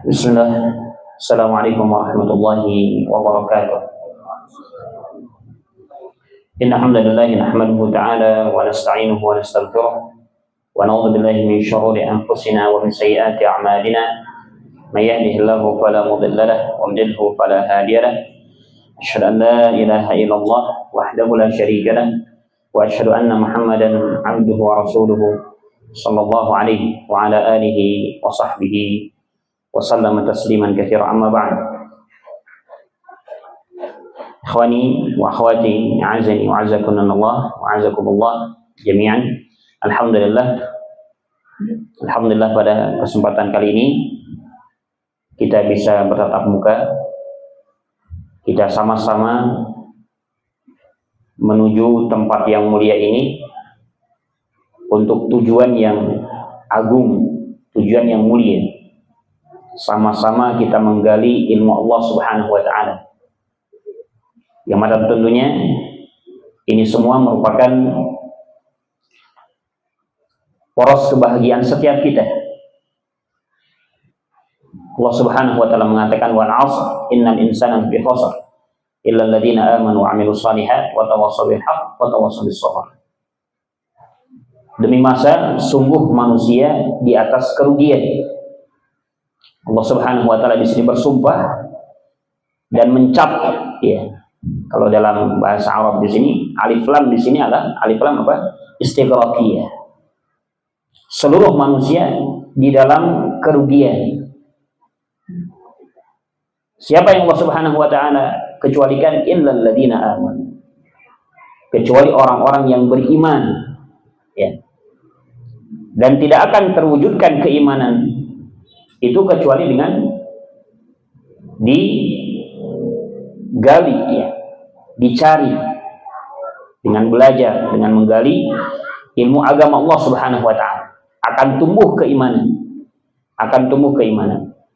Bismillah. Assalamualaikum warahmatullahi wabarakatuh. Inna hamdalillahi nahmaduhu ta'ala wa nasta'inuhu wa nastaghfiruh wa na'udzu billahi min syururi anfusina wa min sayyiati a'malina. May yahdihillahu fala mudilla lahu wa may yudlil fala hadiya lahu. Asyhadu an la ilaha illallah wahdahu la syarika lahu wa asyhadu anna Muhammadan 'abduhu wa rasuluhu sallallahu alaihi wa ala alihi wa sahbihi wasallam tasliman katsira amma ba'd. Ikhwani wa akhwati, a'azani wa a'azakunallah wa a'azakumullah jami'an. Alhamdulillah pada kesempatan kali ini kita bisa bertatap muka. Kita sama-sama menuju tempat yang mulia ini untuk tujuan yang agung, tujuan yang mulia. Sama-sama kita menggali ilmu Allah Subhanahu wa ta'ala, yang mana tentunya ini semua merupakan poros kebahagiaan setiap kita. Allah Subhanahu wa ta'ala mengatakan wal 'asr innal insana lafi khusr illa alladziina aamanu wa 'amilus shalihaati wa tawassaw bil haqq wa tawassaw bis sabr. Demi masa, sungguh manusia di atas kerugian. Allah Subhanahu wa ta'ala di sini bersumpah dan mencap, ya. Kalau dalam bahasa Arab di sini alif lam di sini adalah alif lam apa? Istighraqiyah. Seluruh manusia di dalam kerugian. Siapa yang Allah Subhanahu wa ta'ala kecualikan? Illal ladzina amanu. Kecuali orang-orang yang beriman, ya. Dan tidak akan terwujudkan keimanan itu kecuali dengan digali, ya, dicari, dengan belajar, dengan menggali ilmu agama Allah Subhanahu wa ta'ala, akan tumbuh keimanan,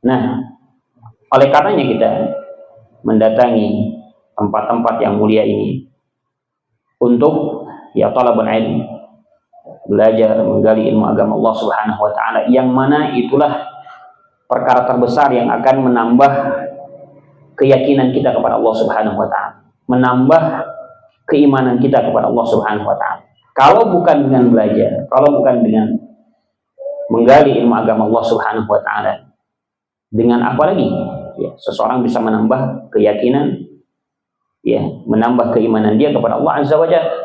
Nah, oleh karenanya kita mendatangi tempat-tempat yang mulia ini untuk ya talabul ilm, belajar menggali ilmu agama Allah Subhanahu wa ta'ala, yang mana itulah perkara terbesar yang akan menambah keyakinan kita kepada Allah Subhanahu wa ta'ala, menambah keimanan kita kepada Allah Subhanahu wa ta'ala. Kalau bukan dengan belajar, kalau bukan dengan menggali ilmu agama Allah Subhanahu wa ta'ala, dengan apa lagi ya seseorang bisa menambah keyakinan, ya, menambah keimanan dia kepada Allah Azza wa Jalla.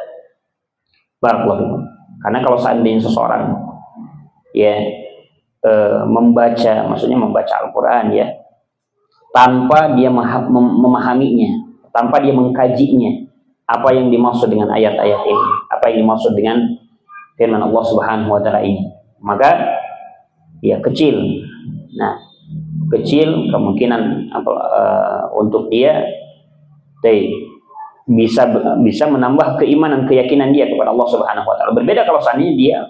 Barakallahu. Karena kalau seandainya seseorang ya maksudnya membaca Al-Quran, ya, tanpa dia memahaminya, tanpa dia mengkajinya, apa yang dimaksud dengan ayat-ayat ini, apa yang dimaksud dengan firman Allah Subhanahu wa ta'ala ini, maka ya kecil kemungkinan untuk dia bisa menambah keimanan, keyakinan dia kepada Allah Subhanahu wa ta'ala. Berbeda kalau seandainya dia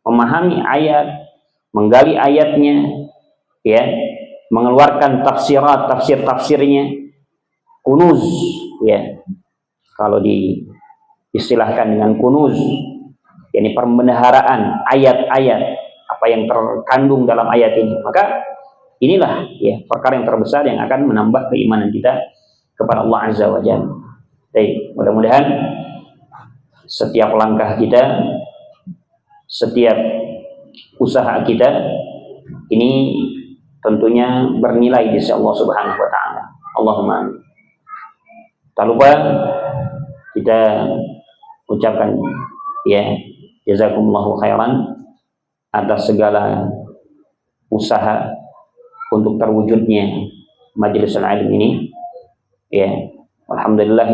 memahami ayat, menggali ayatnya, ya, mengeluarkan tafsirnya, kunuz, ya. Kalau diistilahkan dengan kunuz, yakni pembendaharaan ayat-ayat, apa yang terkandung dalam ayat ini, maka inilah ya perkara yang terbesar yang akan menambah keimanan kita kepada Allah Azza wa Jalla. Baik, mudah-mudahan setiap langkah kita, setiap usaha kita ini tentunya bernilai di sisi Allah Subhanahu wa ta'ala. Allahumma amin. Tak lupa kita ucapkan ya jazakumullahu khairan atas segala usaha untuk terwujudnya majelis ilmu ini, ya. Alhamdulillah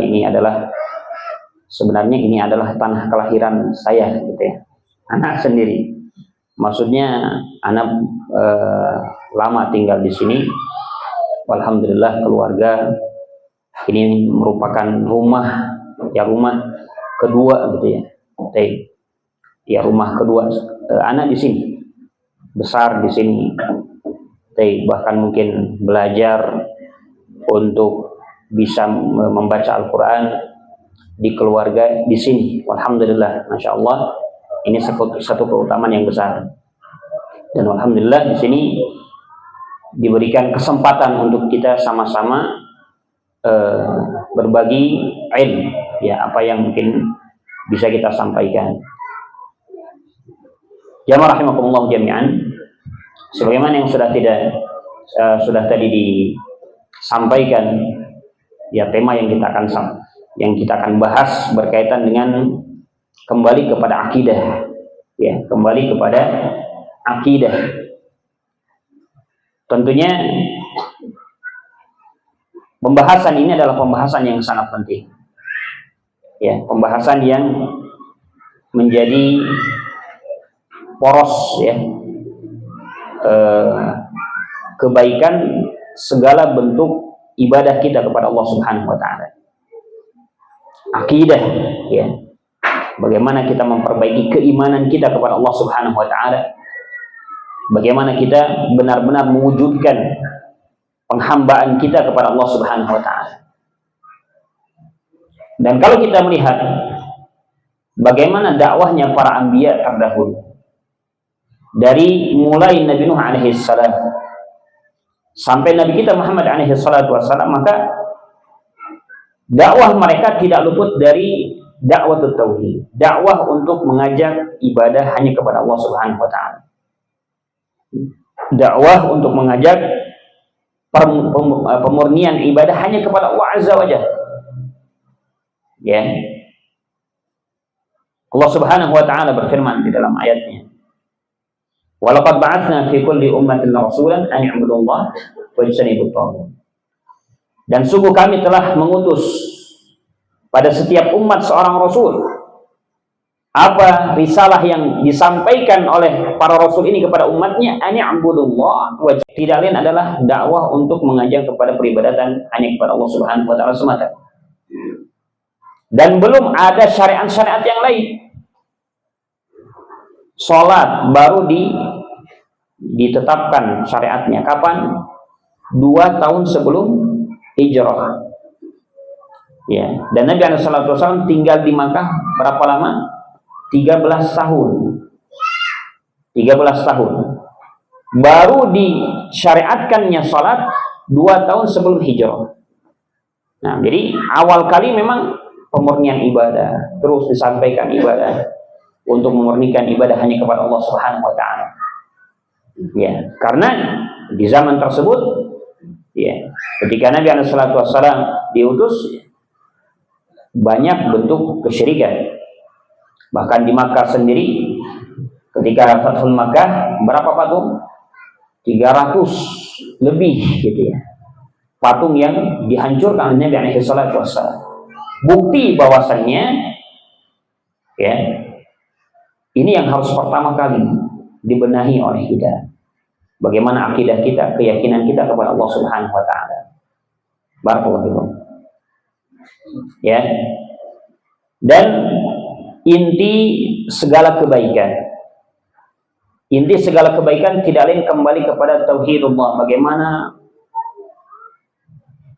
sebenarnya ini adalah tanah kelahiran saya, gitu ya, anak sendiri. Maksudnya anak lama tinggal di sini. Alhamdulillah keluarga ini merupakan rumah kedua, gitu ya. Ya, rumah kedua anak di sini, besar di sini. Bahkan mungkin belajar untuk bisa membaca Al-Quran di keluarga di sini. Alhamdulillah, masya Allah. Ini satu keutamaan yang besar. Dan alhamdulillah di sini diberikan kesempatan untuk kita sama-sama berbagi ilmu, ya, apa yang mungkin bisa kita sampaikan. Jamaah rahimakumullah jami'an, sebagaimana yang sudah tadi disampaikan, ya, tema yang kita akan bahas berkaitan dengan kembali kepada akidah, ya, kembali kepada akidah. Tentunya pembahasan ini adalah pembahasan yang sangat penting, ya, pembahasan yang menjadi poros, ya, kebaikan segala bentuk ibadah kita kepada Allah Subhanahu wa taala. Akidah, ya, bagaimana kita memperbaiki keimanan kita kepada Allah Subhanahu wa taala, bagaimana kita benar-benar mewujudkan penghambaan kita kepada Allah Subhanahu wa taala. Dan kalau kita melihat bagaimana dakwahnya para anbiya terdahulu, dari mulai Nabi Nuh alaihi salam sampai Nabi kita Muhammad alaihi salatu wassalam, maka dakwah mereka tidak luput dari dakwah tauhid, dakwah untuk mengajak ibadah hanya kepada Allah Subhanahu wa taala, dakwah untuk mengajak pemurnian ibadah hanya kepada Allah Azza wa Jalla, ya. Allah Subhanahu wa taala berfirman di dalam ayatnya, "Walaqad ba'atsna fi kulli ummatin rasulan an i'budullaha wajtanibut taghut." Dan sungguh kami telah mengutus pada setiap umat seorang rasul. Apa risalah yang disampaikan oleh para rasul ini kepada umatnya? An i'budullaha, tidak lain adalah dakwah untuk mengajak kepada peribadatan hanya kepada Allah Subhanahu wa taala semata. Dan belum ada syariat-syariat yang lain. Salat baru ditetapkan syariatnya kapan? 2 tahun sebelum hijrah, ya. Dan Nabi SAW tinggal di Makkah berapa lama? 13 tahun. 13 tahun. Baru disyariatkannya salat 2 tahun sebelum hijrah. Nah, jadi awal kali memang pemurnian ibadah, terus disampaikan ibadah untuk memurnikan ibadah hanya kepada Allah Subhanahu wa taala. Ya, karena di zaman tersebut, ya, ketika Nabi SAW diutus, banyak bentuk kesyirikan. Bahkan di Makkah sendiri, ketika Fathul Makkah, berapa patung? 300 lebih, gitu ya, patung yang dihancurkan oleh Nabi SAW. Bukti bahwasannya, ya, ini yang harus pertama kali dibenahi oleh kita. Bagaimana akidah kita, keyakinan kita kepada Allah Subhanahu wa taala. Barakallahu fikum. Ya. Dan inti segala kebaikan tidak lain kembali kepada tauhidullah. Bagaimana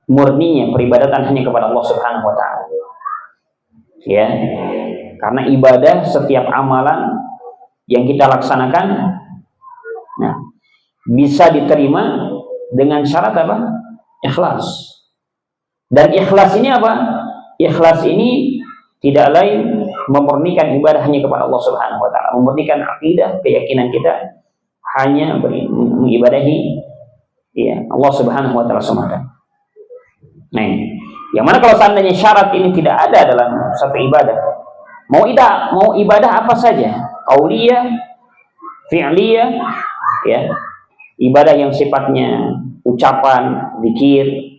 murninya peribadatan hanya kepada Allah Subhanahu wa taala. Ya. Karena ibadah, setiap amalan yang kita laksanakan, nah, bisa diterima dengan syarat apa? Ikhlas. Dan ikhlas ini apa? Ikhlas ini tidak lain memurnikan ibadah hanya kepada Allah Subhanahu wa taala, memurnikan akidah, keyakinan kita hanya mengibadahi, ya, Allah Subhanahu wa taala semata. Nah, yang mana kalau seandainya syarat ini tidak ada dalam satu ibadah, mau ibadah apa saja, qauliyah, fi'liyah, ya, ibadah yang sifatnya ucapan, zikir,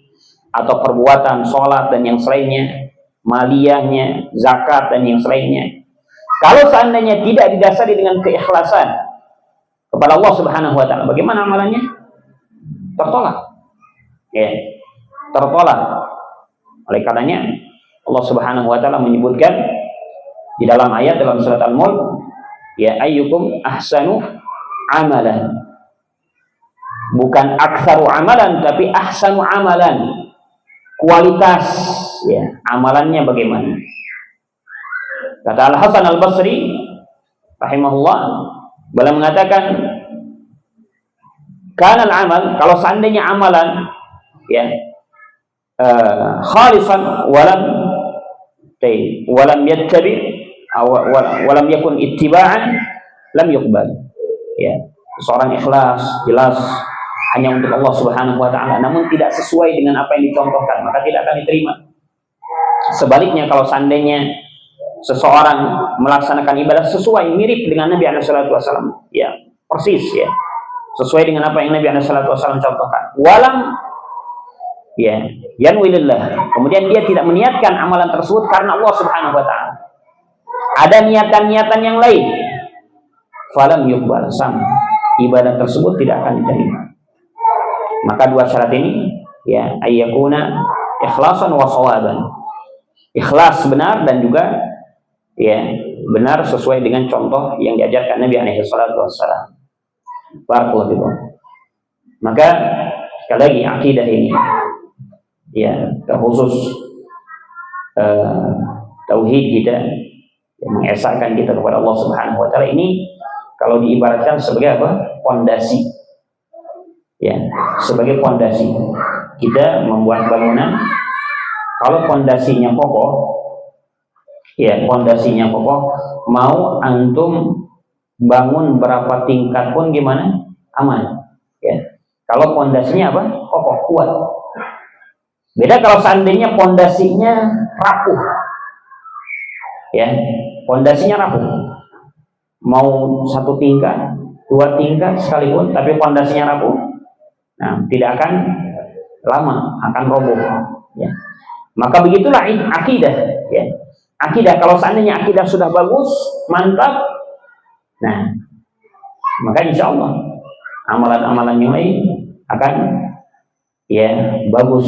atau perbuatan, sholat dan yang selainnya, maliyahnya, zakat dan yang selainnya, kalau seandainya tidak didasari dengan keikhlasan kepada Allah Subhanahu wa taala, bagaimana amalannya? Tertolak, ya, tertolak. Oleh karenanya Allah Subhanahu wa taala menyebutkan di dalam ayat dalam surat Al-Mulk, ya, ayyukum ahsanu amalan. Bukan aktsaru amalan, tapi ahsanu amalan. Kualitas, ya, amalannya bagaimana? Kata Al-Hasan Al-Basri rahimahullah, beliau mengatakan, Kana al-amal, kalau seandainya amalan ya khalisan walam yattabi walam yakun ittiba'an lam yuqbal. Ya, seorang ikhlas jelas hanya untuk Allah Subhanahu wa taala namun tidak sesuai dengan apa yang dicontohkan, maka tidak akan diterima. Sebaliknya, kalau seandainya seseorang melaksanakan ibadah sesuai mirip dengan Nabi SAW, ya persis ya sesuai dengan apa yang Nabi SAW contohkan, walam ya yanwilillah, kemudian dia tidak meniatkan amalan tersebut karena Allah Subhanahu wa taala, ada niatan-niatan yang lain, falam yuqbal, sama ibadah tersebut tidak akan diterima. Maka dua syarat ini ya ayyakuna ikhlasan wa shawaban, ikhlas benar dan juga ya benar sesuai dengan contoh yang diajarkan Nabi alaihi salatu wassalam. Barakallahu fikum. Maka sekali lagi akidah ini ya terkhusus tauhid kita yang mengesahkan kita kepada Allah Subhanahu wa taala ini kalau diibaratkan sebagai apa? Pondasi. Ya, sebagai pondasi. Kita membuat bangunan, kalau pondasinya kokoh, ya pondasinya kokoh, mau antum bangun berapa tingkat pun gimana? Aman. Ya. Kalau pondasinya apa? Kokoh, kuat. Beda kalau seandainya pondasinya rapuh. Ya, pondasinya rapuh. Mau satu tingkat, dua tingkat sekalipun, tapi pondasinya rapuh, nah tidak akan lama, akan roboh. Ya. Maka begitulah akidah. Ya. Akidah, kalau seandainya akidah sudah bagus, mantap, nah maka insya Allah amalan-amalan yang lain akan ya bagus,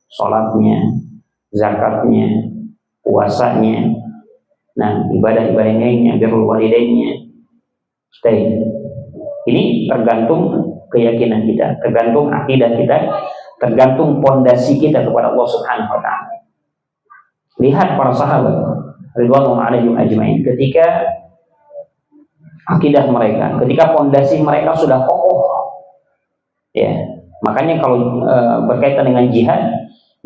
sholatnya, zakatnya, puasanya, nah ibadah-ibadah yang lainnya, birrul walidainnya. Ini tergantung keyakinan kita, tergantung akidah kita, tergantung pondasi kita kepada Allah Subhanahu wa taala. Lihat para sahabat ridwanullah alaihim ajmain, ketika akidah mereka, ketika pondasi mereka sudah kokoh, ya makanya kalau berkaitan dengan jihad,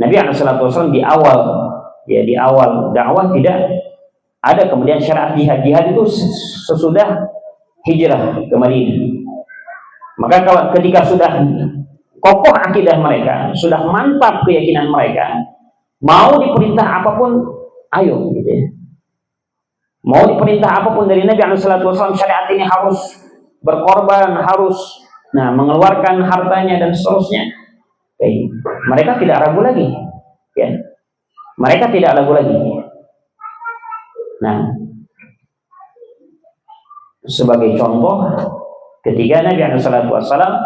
Nabi SAW di awal dakwah tidak ada kemudian syariat jihad. Jihad itu sesudah hijrah ke Madinah. Maka kalau ketika sudah kokoh akidah mereka, sudah mantap keyakinan mereka, mau diperintah apapun, ayo gitu ya. Mau diperintah apapun dari Nabi SAW, syariat ini harus berkorban, harus mengeluarkan hartanya dan seterusnya. Mereka tidak ragu lagi. Ya. Mereka tidak ragu lagi. Nah, sebagai contoh, ketika Nabi SAW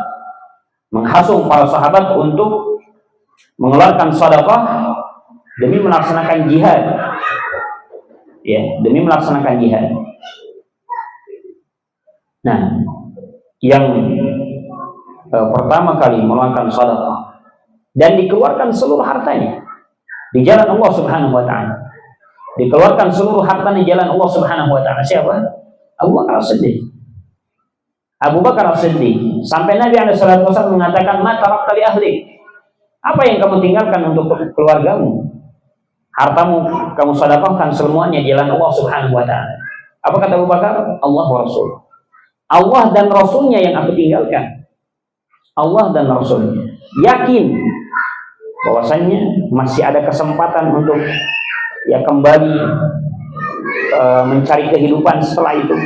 menghasung para sahabat untuk mengeluarkan sedekah demi melaksanakan jihad, ya, demi melaksanakan jihad. Nah, yang pertama kali mengeluarkan sedekah dan dikeluarkan seluruh hartanya di jalan Allah Subhanahu wa taala, dikeluarkan seluruh hartanya di jalan Allah Subhanahu wa taala, siapa? Abu Bakar As-Siddiq. Abu Bakar As-Siddiq, sampai Nabi SAW mengatakan, "Ma tarakta li ahli?" Apa yang kamu tinggalkan untuk keluargamu? Hartamu kamu sedekahkan semuanya di jalan Allah Subhanahu wa taala. Apa kata Abu Bakar? Allah wa Rasul. Allah dan Rasulnya yang aku tinggalkan. Allah dan Rasulnya. Yakin bahwasanya masih ada kesempatan untuk ya kembali mencari kehidupan setelah itu.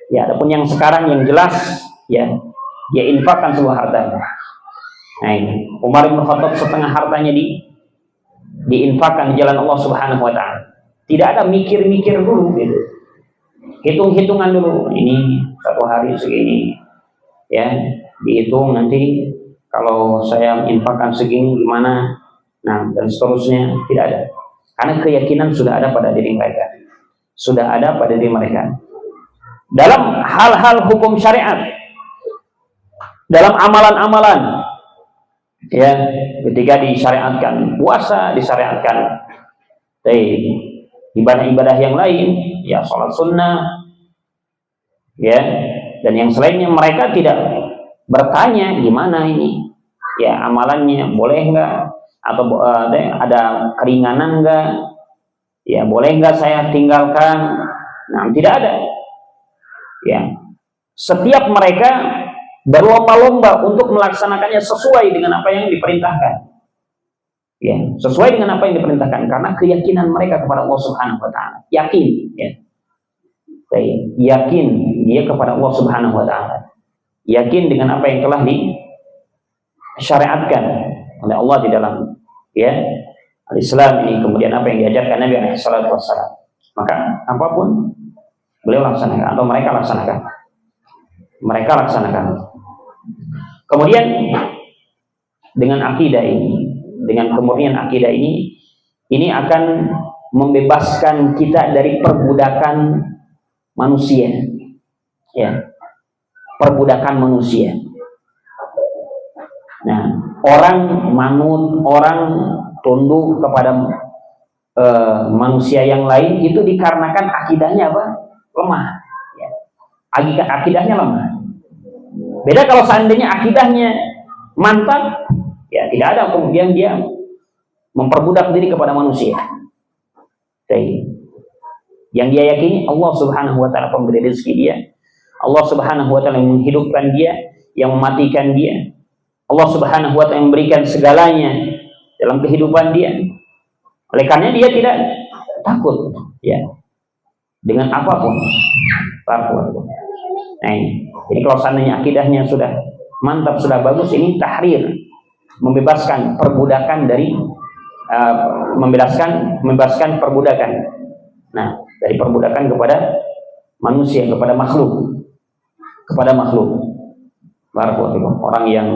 Ya, adapun yang sekarang yang jelas ya dia infakkan seluruh hartanya. Nah ini Umar bin Khattab setengah hartanya diinfakkan di jalan Allah Subhanahu wa taala. Tidak ada mikir-mikir dulu gitu. Hitung-hitungan dulu, ini satu hari segini. Ya, dihitung nanti kalau saya infakkan segini gimana? Nah, dan seterusnya tidak ada. Karena keyakinan sudah ada pada diri mereka. Sudah ada pada diri mereka. Dalam hal-hal hukum syariat, dalam amalan-amalan, ya, ketika disyariatkan puasa, disyariatkan ibadah-ibadah yang lain, ya sholat sunnah, ya, dan yang selainnya, mereka tidak bertanya gimana ini, ya amalannya boleh nggak, atau ada keringanan nggak, ya boleh nggak saya tinggalkan. Nah, tidak ada. Ya, setiap mereka berlomba-lomba untuk melaksanakannya sesuai dengan apa yang diperintahkan. Ya, sesuai dengan apa yang diperintahkan karena keyakinan mereka kepada Allah Subhanahu wa taala. Yakin, ya. Yakin dia kepada Allah Subhanahu wa taala. Yakin dengan apa yang telah disyariatkan oleh Allah di dalam ya Al-Islam ini, kemudian apa yang diajarkan Nabi alaihi salatu wassalam. Maka apapun beliau laksanakan atau mereka laksanakan. Mereka laksanakan. Kemudian dengan akidah ini, dengan kemurnian akidah ini akan membebaskan kita dari perbudakan manusia. Ya. Perbudakan manusia. Nah, orang manut, orang tunduk kepada manusia yang lain itu dikarenakan akidahnya apa? Lemah. Ya. Akidahnya lemah. Beda kalau seandainya akidahnya mantap, ya tidak ada kemudian dia memperbudak diri kepada manusia. Yang dia yakini Allah Subhanahu wa taala pemberi rezeki dia, Allah Subhanahu wa taala yang menghidupkan dia, yang mematikan dia. Allah Subhanahu wa taala yang memberikan segalanya dalam kehidupan dia. Oleh karena dia tidak takut ya dengan apapun. Takut. Nah, jadi kalau seandainya akidahnya sudah mantap, sudah bagus, ini tahrir, membebaskan perbudakan dari membebaskan perbudakan. Nah, dari perbudakan kepada manusia, kepada makhluk. Orang yang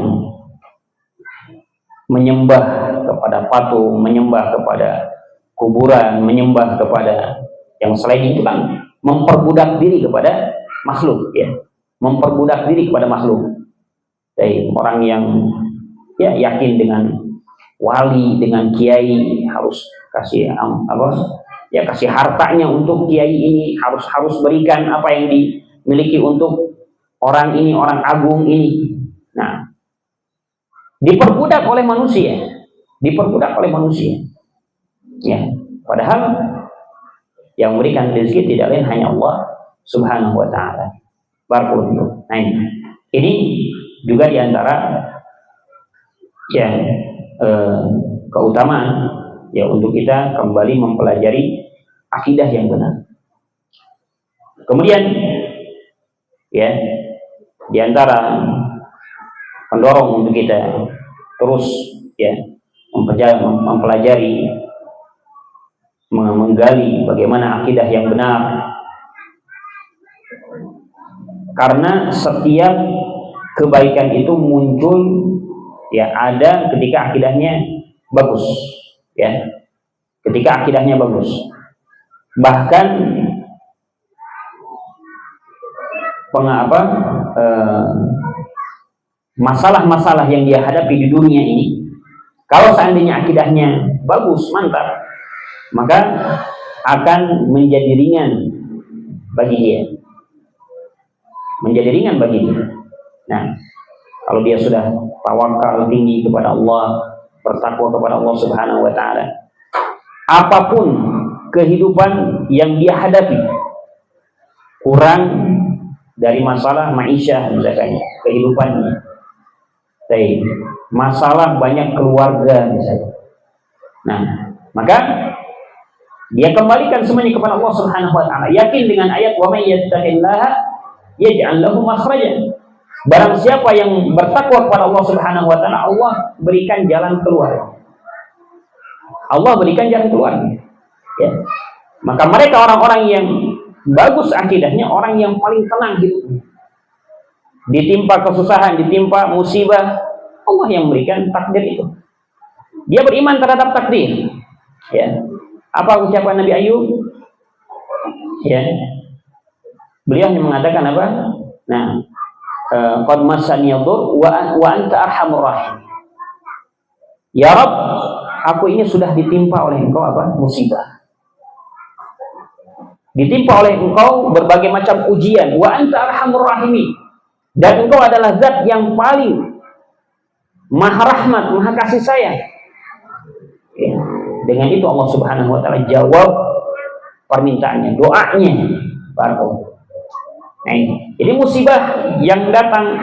menyembah kepada patung, menyembah kepada kuburan, menyembah kepada yang selain itu kan memperbudak diri kepada makhluk, ya, memperbudak diri kepada makhluk. Jadi orang yang ya yakin dengan wali, dengan kiai, harus kasih kasih hartanya untuk kiai ini, harus berikan apa yang dimiliki untuk orang ini, orang agung ini. Nah, diperbudak oleh manusia, ya, padahal yang memberikan rezeki tidak lain hanya Allah Subhanahu wa taala. Barakallahu. Nah, ini juga diantara yang keutamaan ya untuk kita kembali mempelajari akidah yang benar. Kemudian ya diantara pendorong untuk kita terus ya mempelajari, menggali bagaimana akidah yang benar, karena setiap kebaikan itu muncul ya ada ketika akidahnya bagus, ya, ketika akidahnya bagus. Bahkan masalah-masalah yang dia hadapi di dunia ini, kalau seandainya akidahnya bagus, mantap, maka akan menjadi ringan bagi dia. Nah, kalau dia sudah tawakal tinggi kepada Allah, bertakwa kepada Allah Subhanahu wa taala, apapun kehidupan yang dia hadapi, kurang dari masalah ma'isyah misalnya, kehidupannya, masalah banyak keluarga misalnya. Nah, maka dia kembalikan semuanya kepada Allah Subhanahu wa taala, yakin dengan ayat wa may yattaqillaha yaj'al lahu makhrajan. Barang siapa yang bertakwa kepada Allah Subhanahu wa taala, Allah berikan jalan keluar. Ya. Maka mereka orang-orang yang bagus akidahnya, orang yang paling tenang hidupnya. Ditimpa kesusahan, ditimpa musibah, Allah yang memberikan takdir itu. Dia beriman terhadap takdir. Ya. Apa ucapan Nabi Ayub? Ya. Beliau yang mengatakan apa? Nah, qad massani yadur wa anta arhamur rahim. Ya Rabb, aku ini sudah ditimpa oleh Engkau apa? Musibah. Ditimpa oleh Engkau berbagai macam ujian. Wa anta arhamur rahimin. dan Engkau adalah zat yang paling maha rahmat, maha kasih sayang. Ya. Dengan itu Allah Subhanahu wa taala jawab permintaannya, doanya. Nah, jadi musibah yang datang,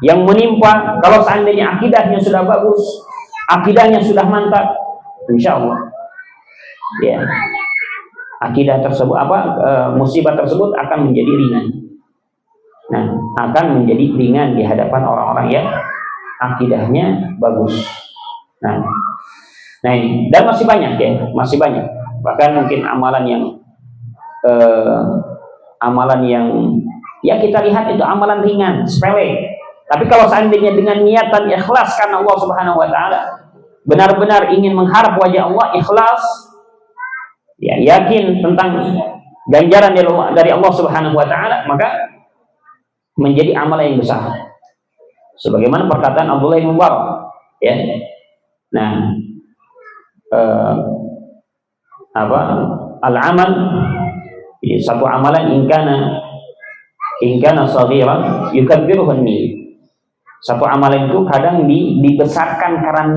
yang menimpa, kalau seandainya akidahnya sudah bagus, akidahnya sudah mantap, insya Allah, ya, akidah tersebut musibah tersebut akan menjadi ringan. Nah, akan menjadi ringan di hadapan orang-orang yang akidahnya bagus. Nah ini, dan masih banyak ya, masih banyak. Bahkan mungkin amalan yang ya kita lihat itu amalan ringan, sepele. Tapi kalau seandainya dengan niatan ikhlas karena Allah Subhanahu wa taala, benar-benar ingin mengharap wajah Allah, ikhlas, ya yakin tentang ganjaran dari Allah Subhanahu wa taala, maka menjadi amalan yang besar. Sebagaimana perkataan Abdullah bin Mubarak, ya. Nah, al-amal, satu amalan ingkana saghiran yukabbiruhu an-niyyah. Satu amalan itu kadang dibesarkan karena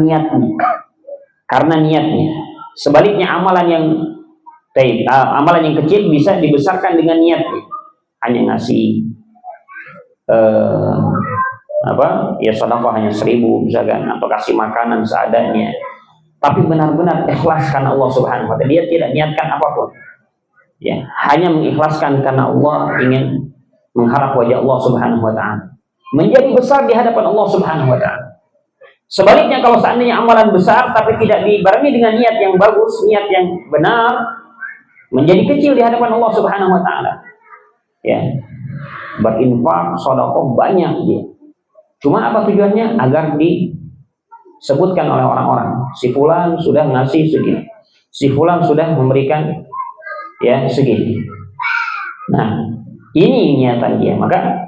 niatnya. Sebaliknya amalan yang kecil bisa dibesarkan dengan niatnya. Hanya ngasih sedekah hanya 1.000 misalkan, atau kasih makanan seadanya, tapi benar-benar ikhlas karena Allah Subhanahu wa taala, dia tidak niatkan apapun, ya, hanya mengikhlaskan karena Allah, ingin mengharap wajah Allah Subhanahu wa taala, menjadi besar di hadapan Allah Subhanahu wa taala. Sebaliknya kalau seandainya amalan besar tapi tidak dibarengi dengan niat yang bagus, niat yang benar, menjadi kecil di hadapan Allah Subhanahu wa taala. Ya. Berinfak, sedekah banyak dia. Cuma apa tujuannya? Agar disebutkan oleh orang-orang, si fulan sudah ngasih segini, si fulan sudah memberikan ya segini. Nah, ini niatan dia, maka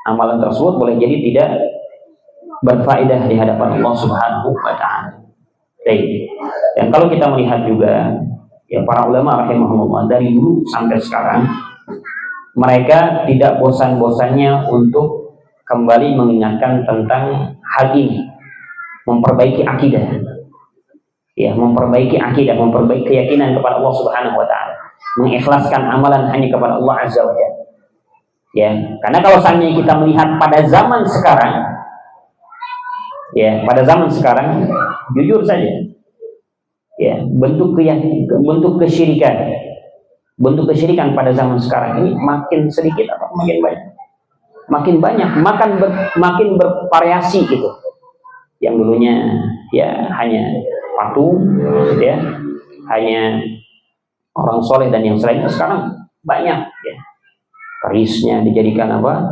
amalan tersebut boleh jadi tidak berfaedah di hadapan Allah Subhanahu wa taala. Dan kalau kita melihat juga ya para ulama rahimahumullah dari dulu sampai sekarang, mereka tidak bosan-bosannya untuk kembali mengingatkan tentang hal ini, memperbaiki akidah, ya, memperbaiki akidah, memperbaiki keyakinan kepada Allah Subhanahu wa taala, mengikhlaskan amalan hanya kepada Allah Azza wa Jalla. Ya, karena kalau seandainya kita melihat pada zaman sekarang, ya, pada zaman sekarang, jujur saja, ya, bentuk kesyirikan pada zaman sekarang ini makin sedikit atau makin banyak? Makin banyak, makin bervariasi gitu. Yang dulunya ya hanya patung, ya, hanya orang soleh dan yang selainnya, sekarang banyak, ya. Kerisnya dijadikan apa?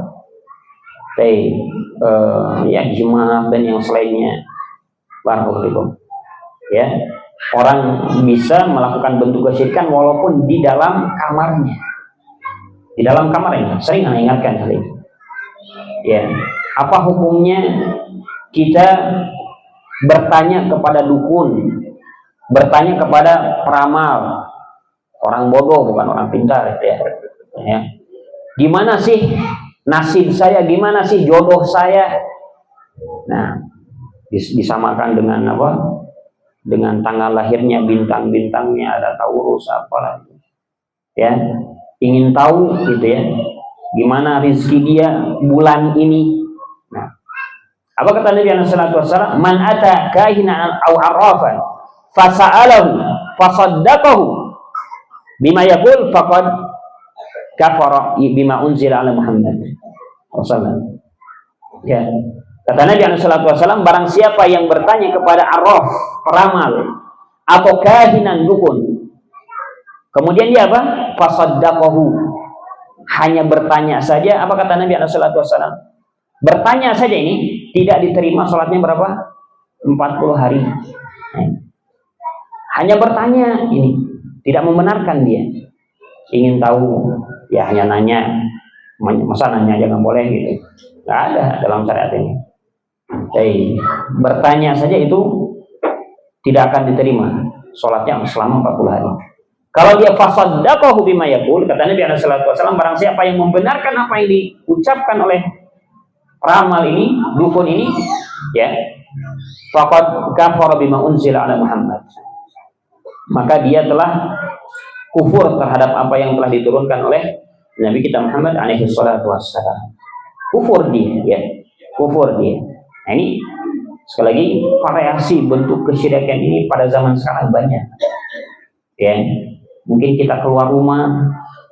Ya, jimat dan yang selainnya. Barakallahu, ya. Orang bisa melakukan bentuk kesyirikan walaupun di dalam kamarnya. Di dalam kamarnya, sering saya ingatkan hal ini. Ya, apa hukumnya kita bertanya kepada dukun, bertanya kepada peramal, orang bodoh bukan orang pintar, ya. Gimana sih nasib saya, gimana sih jodoh saya? Nah, disamakan dengan apa? Dengan tanggal lahirnya, bintang-bintangnya, ada Taurus apalah, ya, ingin tahu gitu ya, gimana rezeki dia bulan ini. Nah, apa kata Nabi sallallahu alaihi wasallam? Man ata kahinan aw arrafan fasa'alahu fasaddaqahu bima yaqul faqad kafara bima unzila ala Muhammad sallallahu. Ya, kata Nabi sallallahu alaihi wasallam, barang siapa yang bertanya kepada arraf, peramal, atau kahinan, dukun, kemudian dia apa? Fasaddaqahu, hanya bertanya saja. Apa kata Nabi sallallahu alaihi wasallam? Bertanya saja ini tidak diterima sholatnya berapa? 40 hari. Hanya bertanya ini, tidak membenarkan dia. Ingin tahu, ya hanya nanya. Masa nanya aja nggak boleh gitu? Nggak ada dalam syariat ini. Jadi bertanya saja itu tidak akan diterima sholatnya selama 40 hari. Kalau dia fasaddaqahu bima yaqul, kata Nabi sallallahu alaihi wasallam, barang siapa yang membenarkan apa yang diucapkan oleh ramal ini, dukun ini, ya, faqad kafara bima unzila ala Muhammad. Maka dia telah kufur terhadap apa yang telah diturunkan oleh Nabi kita Muhammad alaihi salatu wassalam. Kufur dia, ya. Kufur dia. Nah, ini sekali lagi variasi bentuk kesyirikan ini pada zaman sekarang banyak. Ya. Mungkin kita keluar rumah,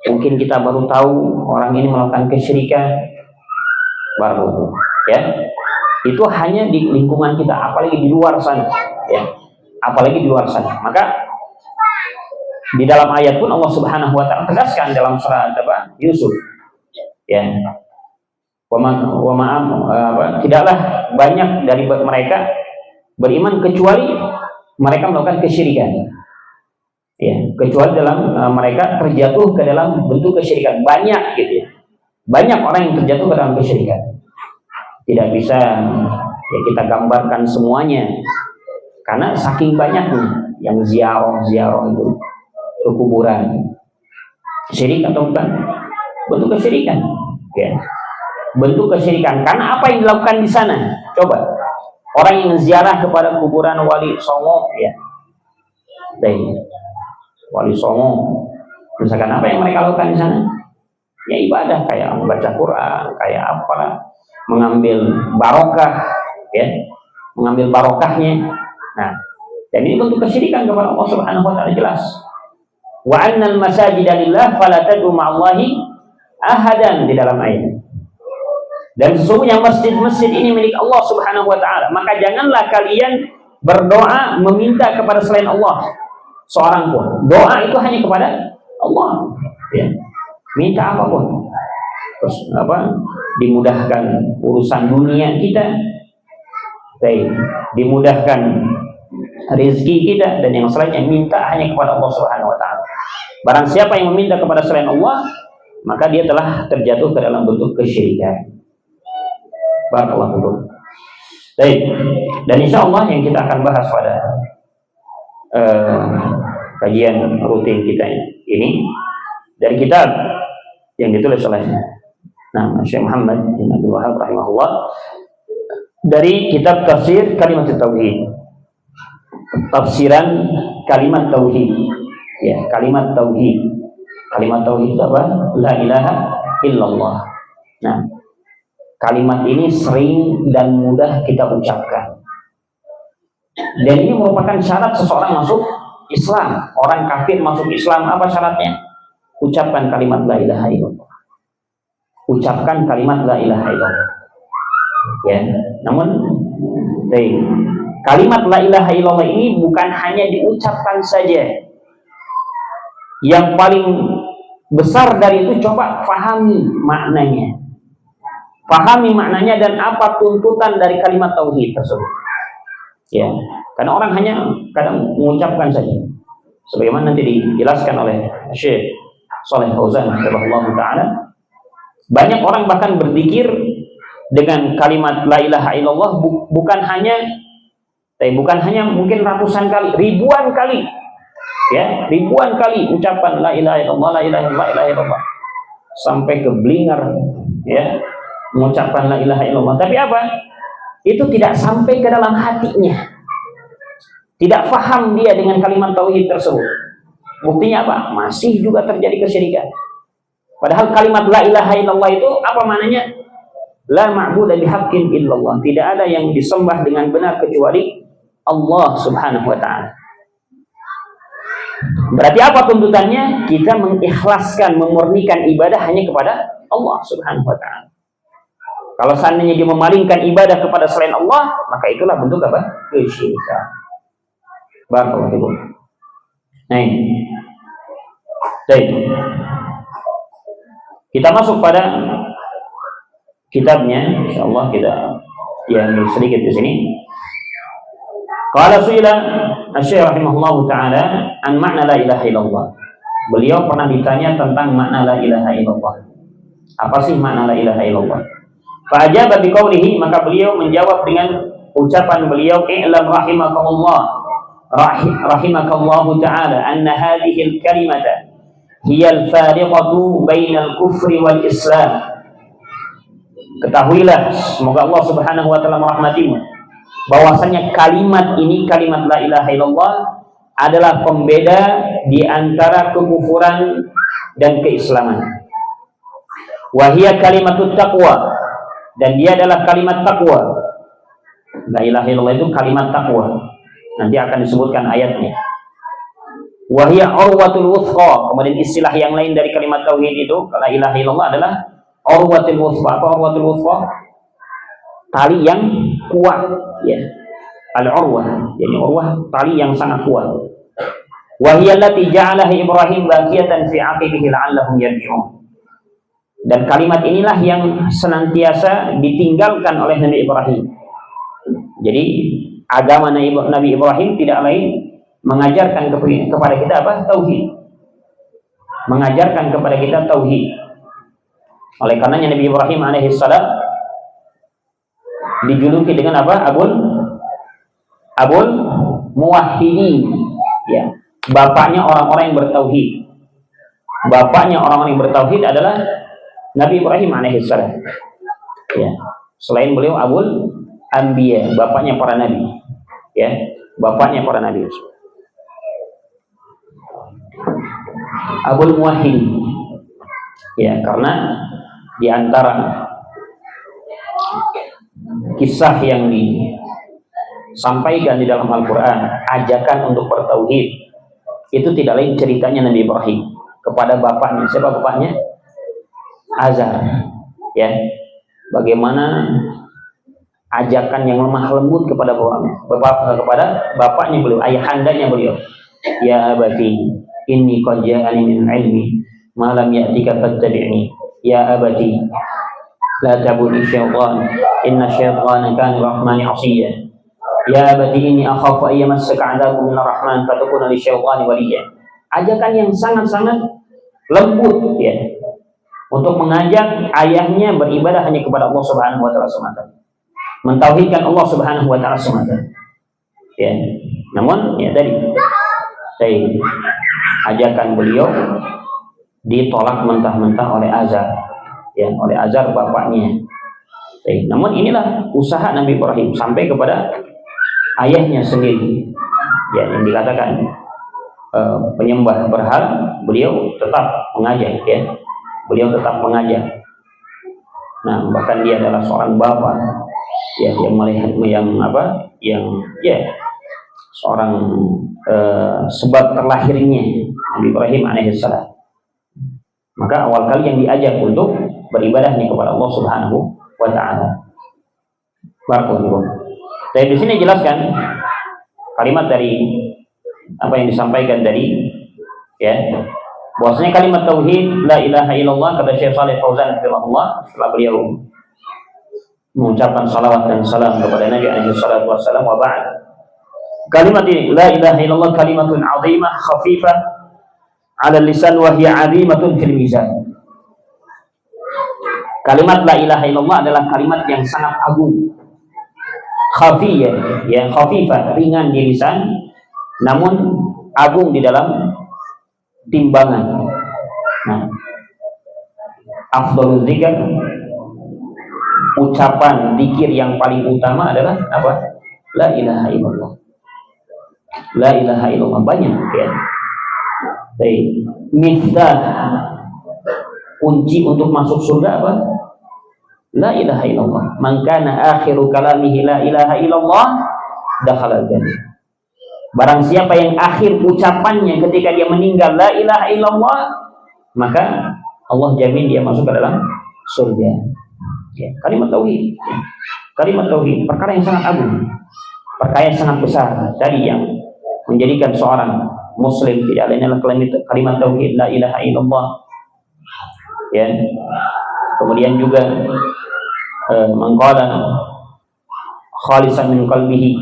mungkin kita baru tahu orang ini melakukan kesyirikan, baru, ya. Itu hanya di lingkungan kita, apalagi di luar sana, ya. Apalagi di luar sana. Maka di dalam ayat pun Allah Subhanahu wa taala tegaskan dalam surat Yusuf, ya. Tidaklah banyak dari mereka beriman kecuali mereka melakukan kesyirikan. Ya, kecuali dalam mereka terjatuh ke dalam bentuk kesyirikan, banyak gitu ya. Banyak orang yang terjatuh ke dalam kesyirikan. Tidak bisa ya kita gambarkan semuanya karena saking banyaknya yang ziarah itu ke kuburan. Syirik atau bukan? Bentuk kesyirikan. Ya. Bentuk kesyirikan karena apa yang dilakukan di sana? Coba orang yang ziarah kepada kuburan Wali Songo, ya. Wali Songo, misalkan apa yang mereka lakukan di sana? Ya ibadah, kayak membaca Quran, kayak apa, mengambil barokah, ya, mengambil barokahnya. Nah, dan ini bentuk kesyirikan kepada Allah Subhanahu wa taala, jelas. Wa annal masajida lillah fala tad'u ma'allahi ahadan, di dalam ayat. Dan sesungguhnya masjid-masjid ini milik Allah Subhanahu wa taala, maka janganlah kalian berdoa meminta kepada selain Allah seorang pun. Doa itu hanya kepada Allah, ya. Minta apapun, terus dimudahkan urusan dunia kita, dimudahkan rezeki kita dan yang selainnya, minta hanya kepada Allah Subhanahu wa taala. Barang siapa yang meminta kepada selain Allah, maka dia telah terjatuh ke dalam bentuk kesyirikan. Barakallahu fikum. Baik, dan insya Allah yang kita akan bahas pada kajian rutin kita ini dari kitab yang ditulis oleh Syekh Muhammad bin Abdul Wahhab rahimahullah, dari kitab tafsir kalimat tauhid, tafsiran kalimat tauhid, ya, kalimat tauhid itu apa? La ilaha illallah. Nah, kalimat ini sering dan mudah kita ucapkan, dan ini merupakan syarat seseorang masuk Islam. Orang kafir masuk Islam, apa syaratnya? Ucapkan kalimat la ilaha illallah. Ucapkan kalimat la ilaha illallah. Ya, namun kalimat la ilaha illallah ini bukan hanya diucapkan saja. Yang paling besar dari itu, coba pahami maknanya. Pahami maknanya dan apa tuntutan dari kalimat tauhid tersebut. Ya, karena orang hanya kadang mengucapkan saja. Sebagaimana nanti dijelaskan oleh Syekh Shalih Fauzan rahimahullah taala, banyak orang bahkan berzikir dengan kalimat la ilaha illallah bukan hanya mungkin ratusan kali, ribuan kali. Ya, ribuan kali ucapan la ilaha illallah, la ilaha illallah, la ilaha illallah, sampai ke blinger, ya, mengucapkan la ilaha illallah. Tapi apa? Itu tidak sampai ke dalam hatinya, tidak paham dia dengan kalimat tauhid tersebut. Buktinya apa? Masih juga terjadi kesyirikan. Padahal kalimat la ilaha illallah itu apa maknanya? La ma'budu bihaqqin illallah. Tidak ada yang disembah dengan benar kecuali Allah Subhanahu wa taala. Berarti apa tuntutannya? Kita mengikhlaskan, memurnikan ibadah hanya kepada Allah Subhanahu wa taala. Kalau seandainya dia memalingkan ibadah kepada selain Allah, maka itulah bentuk apa? Kesyirikan. Barakallahu fikum. Nah, baik. Kita masuk pada kitabnya, insyaallah kita ambil sedikit di sini. Qala su'ila Asy-Syaikh rahimahullahu taala an makna la ilaha illallah. Beliau pernah ditanya tentang makna la ilaha illallah. Apa sih makna la ilaha illallah? Fa'ajaba biqaulihi, maka beliau menjawab dengan ucapan beliau, i'lam rahimakumullah rahimakallahu ta'ala anna hadhihi al-kalimata hiya al-fariqatu bainal kufri wal islam. Ketahuilah, semoga Allah Subhanahu wa taala merahmatimu, bahwasanya kalimat ini, kalimat la ilaha illallah, adalah pembeda di antara kekufuran dan keislaman. Wa hiya kalimatut taqwa, dan dia adalah kalimat takwa. La ilaha illallah itu kalimat takwa. Nanti akan disebutkan ayatnya. Wa hiya urwatul wuthqa. Kemudian istilah yang lain dari kalimat tauhid itu, la ilaha illallah, adalah urwatul wuthqa. Apa urwatul wuthqa? Tali yang kuat, ya. Al-urwah, yani urwah, tali yang sangat kuat. Wa hiya allati ja'alaha Ibrahim baqiyatan fi 'aqibihi la'allahum yarji'un. Dan kalimat inilah yang senantiasa ditinggalkan oleh Nabi Ibrahim. Jadi agama Nabi Ibrahim tidak lain mengajarkan kepada kita apa? Tauhid. Mengajarkan kepada kita tauhid. Oleh karenanya Nabi Ibrahim alaihissalam dijuluki dengan apa? Abul Muwahhidin, ya. Bapaknya orang-orang yang bertauhid. Bapaknya orang-orang yang bertauhid adalah Nabi Ibrahim alaihissalam. Ya. Selain beliau Abul Anbiya, bapaknya para nabi. Ya, bapaknya para nabi. Abul Muwahhidin. Ya, karena di antara kisah yang disampaikan di dalam Al-Quran, ajakan untuk bertauhid, itu tidak lain ceritanya Nabi Ibrahim kepada bapaknya. Siapa bapaknya? Azar. Ya, bagaimana ajakan yang lemah lembut kepada bapaknya beliau, ayahandanya beliau. Ya abati, inni qad ja'ani min ilmi ma lam ya'tika fattabi'ni. Ya abati, la ta'budi syaitan, inna syaitana kana rahmani 'asiyya. Ya abati inni akhafu ay yamassaka 'adzabun minar rahman fatakuna lisyaitani waliyya. Ajakan yang sangat-sangat lembut, ya, untuk mengajak ayahnya beribadah hanya kepada Allah Subhanahu wa taala semata. Mentauhidkan Allah Subhanahu wa taala semata. Ya. Namun ya tadi ajakan beliau ditolak mentah-mentah oleh Azar. Ya, oleh Azar bapaknya. Namun inilah usaha Nabi Ibrahim sampai kepada ayahnya sendiri, ya, yang dikatakan penyembah berhala, beliau tetap mengajak, ya, beliau tetap mengajak. Nah, bahkan dia adalah seorang bapak, ya, yang melihat yang seorang sebab terlahirnya Nabi Ibrahim alaihissalam. Maka awal kali yang diajak untuk beribadahnya kepada Allah Subhanahu wa taala. Barakallahu. Saya di sini jelaskan kalimat dari apa yang disampaikan tadi, ya, bahwasanya kalimat tauhid la ilaha illallah, kata Syekh Shalih Fauzan rahimahullah, setelah beliau mengucapkan salawat dan salam kepada Nabi alaihi salatu wassalam, wa ba'd. Kalimat ini la ilaha illallah kalimatun 'azimah khafifah 'ala lisan wa hiya 'azimatun fil mizan. Kalimat la ilaha illallah adalah kalimat yang sangat agung, khafiyah, ya, khafifah, ringan di lisan, namun agung di dalam timbangan. Nah, afdhalul dzikr, ucapan zikir yang paling utama adalah apa? La ilaha illallah. La ilaha illallah, banyak, ya. Miftah, kunci untuk masuk surga apa? La ilaha illallah. Man kana akhiru kalamihi la ilaha illallah dakhala al-jannah. Barang siapa yang akhir ucapannya ketika dia meninggal la ilaha illallah, maka Allah jamin dia masuk ke dalam surga. Ya, kalimat tauhid. Kalimat tauhid, perkara yang sangat agung, perkara yang sangat besar. Tadi yang menjadikan seorang muslim tidak lain adalah kalimat tauhid la ilaha illallah. Ya. Kemudian juga mengqala khalisan min qalbihi,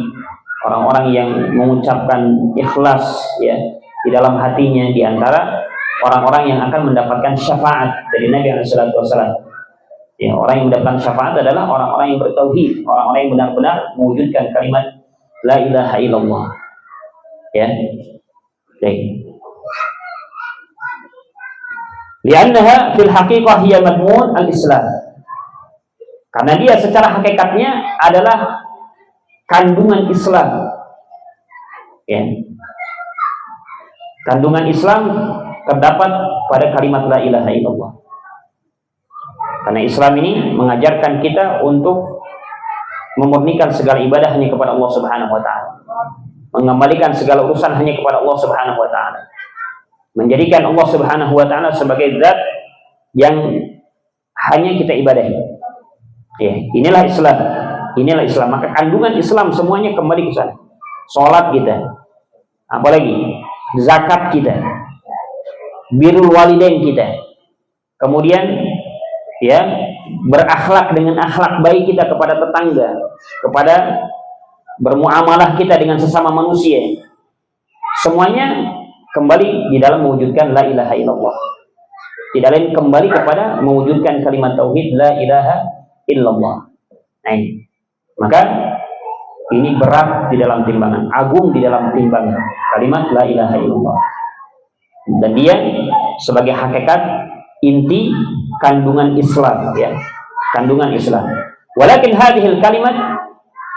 orang-orang yang mengucapkan ikhlas, ya, di dalam hatinya, di antara orang-orang yang akan mendapatkan syafaat dari Nabi sallallahu alaihi wasallam. Ya, orang yang mendapatkan syafaat adalah orang-orang yang bertauhid, orang-orang yang benar-benar mewujudkan kalimat la ilaha illallah. Ya. Baik. Li'annaha fil haqiqah hiya madmun al-Islam. Karena dia secara hakikatnya adalah kandungan Islam. Ya. Kandungan Islam terdapat pada kalimat la ilaha illallah. Karena Islam ini mengajarkan kita untuk memurnikan segala ibadah hanya kepada Allah Subhanahu wa taala. Mengembalikan segala urusan hanya kepada Allah Subhanahu wa taala. Menjadikan Allah Subhanahu wa taala sebagai zat yang hanya kita ibadahi. Ya, inilah Islam. Inilah Islam. Maka kandungan Islam semuanya kembali ke sana. Salat kita, apalagi zakat kita, birrul walidain kita, kemudian ya berakhlak dengan akhlak baik kita kepada tetangga, kepada bermuamalah kita dengan sesama manusia, semuanya kembali di dalam mewujudkan la ilaha illallah. Tidak lain kembali kepada mewujudkan kalimat tauhid la ilaha illallah. Nah, maka ini berat di dalam timbangan, agung di dalam timbangan kalimat la ilaha illallah. Dan dia sebagai hakikat inti kandungan Islam, ya, kandungan Islam. Walakin hadhil kalimat,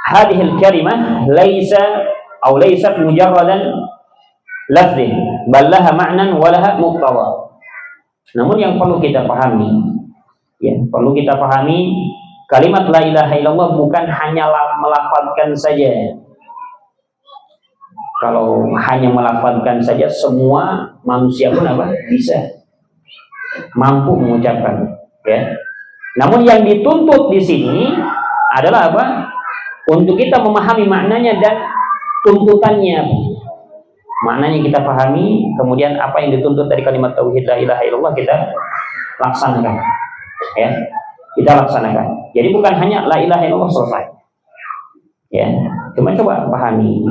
hadhil kalimah laysat mujarradan lafzin, bal laha ma'nan wa laha muqtawa. Namun yang perlu kita pahami, ya, perlu kita pahami kalimat la ilaha illallah bukan hanya melafazkan saja. Kalau hanya melafazkan saja, semua manusia pun apa? Bisa mampu mengucapkan, ya. Namun yang dituntut di sini adalah apa? Untuk kita memahami maknanya dan tuntutannya. Maknanya kita pahami, kemudian apa yang dituntut dari kalimat tauhid la ilaha illallah kita laksanakan, ya. Kita laksanakan. Jadi bukan hanya la ilaha illallah selesai. Ya, cuma coba pahami,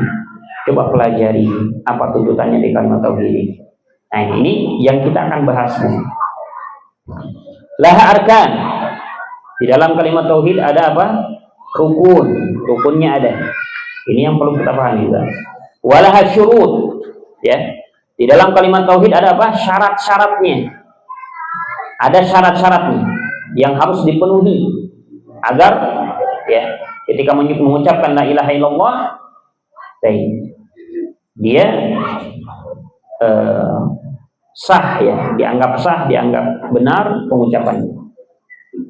coba pelajari apa tuntutannya di kalimat tauhid ini. Nah, ini yang kita akan bahas. Laha arkan. Di dalam kalimat tauhid ada apa? Rukun. Rukunnya ada. Ini yang perlu kita pahami juga. Walaha syurut. Ya. Di dalam kalimat tauhid ada apa? Syarat-syaratnya. Ada syarat-syaratnya yang harus dipenuhi agar, ya, ketika mengucapkan la ilaha illallah, dia sah, ya, dianggap sah, dianggap benar pengucapannya.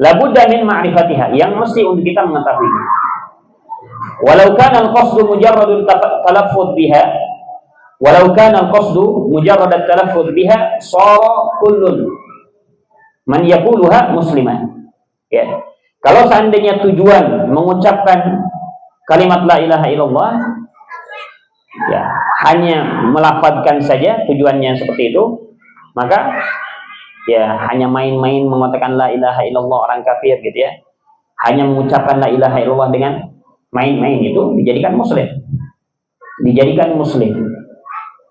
Labudda min ma'rifatiha, yang mesti untuk kita mengetahui. Walau kana al-qasdu mujarradul talaffuz biha, walau kana al-qasdu mujarradat talaffuz biha, sara kullun man yaquluha musliman. Ya. Kalau seandainya tujuan mengucapkan kalimat la ilaha illallah, ya, hanya melafadzkan saja, tujuannya seperti itu, maka ya hanya main-main mengatakan la ilaha illallah orang kafir gitu, ya. Hanya mengucapkan la ilaha illallah dengan main-main, itu dijadikan muslim. Dijadikan muslim.